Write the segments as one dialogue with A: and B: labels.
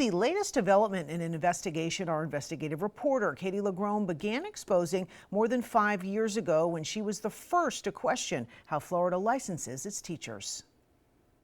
A: the latest development in an investigation our investigative reporter, Katie LaGrone, began exposing more than 5 years ago when she was the first to question how Florida licenses its teachers.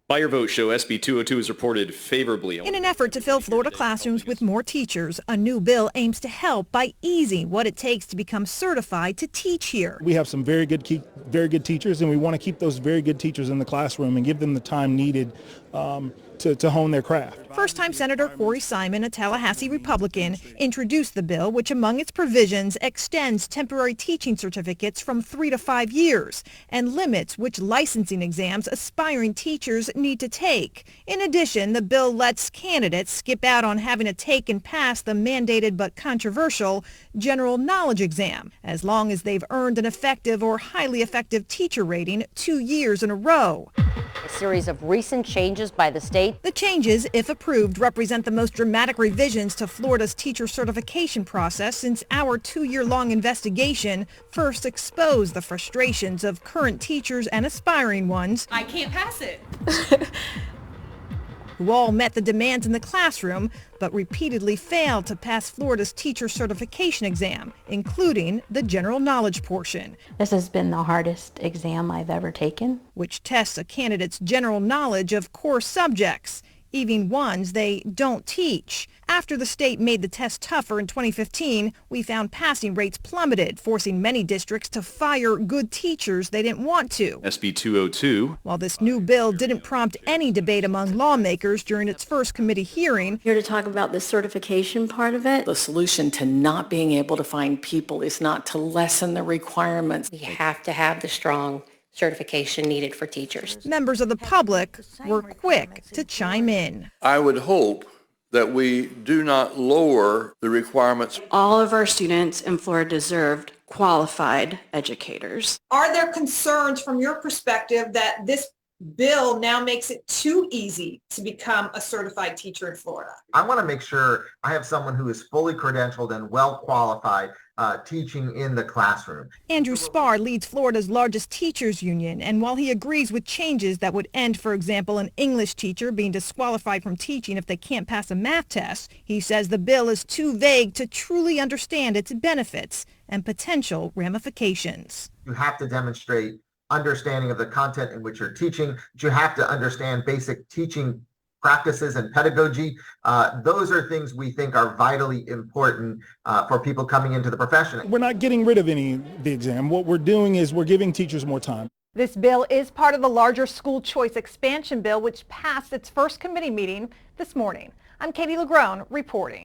B: By your vote, show SB 202 is reported favorably.
C: In an effort to fill Florida classrooms with more teachers, a new bill aims to help by easing what it takes to become certified to teach here.
D: We have some very good teachers, and we want to keep those very good teachers in the classroom and give them the time needed to hone their craft.
C: First-time Senator Corey Simon, a Tallahassee Republican, introduced the bill, which among its provisions extends temporary teaching certificates from 3 to 5 years and limits which licensing exams aspiring teachers need to take. In addition, the bill lets candidates skip out on having to take and pass the mandated but controversial general knowledge exam, as long as they've earned an effective or highly effective teacher rating 2 years in a row.
E: A series of recent changes by the state.
C: The changes, if approved, represent the most dramatic revisions to Florida's teacher certification process since our 2-year-long investigation first exposed the frustrations of current teachers and aspiring ones.
F: I can't pass it.
C: Who all met the demands in the classroom, but repeatedly failed to pass Florida's teacher certification exam, including the general knowledge portion.
G: This has been the hardest exam I've ever taken,
C: which tests a candidate's general knowledge of core subjects, even ones they don't teach. After the state made the test tougher in 2015, we found passing rates plummeted, forcing many districts to fire good teachers they didn't want to.
B: SB 202.
C: While this new bill didn't prompt any debate among lawmakers during its first committee hearing,
H: here to talk about the certification part of it.
I: The solution to not being able to find people is not to lessen the requirements.
E: We have to have the strong certification needed for teachers.
C: Members of the public were quick to chime in.
J: I would hope that we do not lower the requirements.
H: All of our students in Florida deserved qualified educators.
F: Are there concerns from your perspective that this bill now makes it too easy to become a certified teacher in Florida?
K: I want to make sure I have someone who is fully credentialed and well qualified teaching in the classroom.
C: Andrew Spar leads Florida's largest teachers union, and while he agrees with changes that would end, for example, an English teacher being disqualified from teaching if they can't pass a math test, he says the bill is too vague to truly understand its benefits and potential ramifications.
K: You have to demonstrate understanding of the content in which you're teaching. You have to understand basic teaching practices and pedagogy. Those are things we think are vitally important for people coming into the profession.
D: We're not getting rid of any of the exam. What we're doing is we're giving teachers more time.
C: This bill is part of the larger school choice expansion bill, which passed its first committee meeting this morning. I'm Katie LaGrone reporting.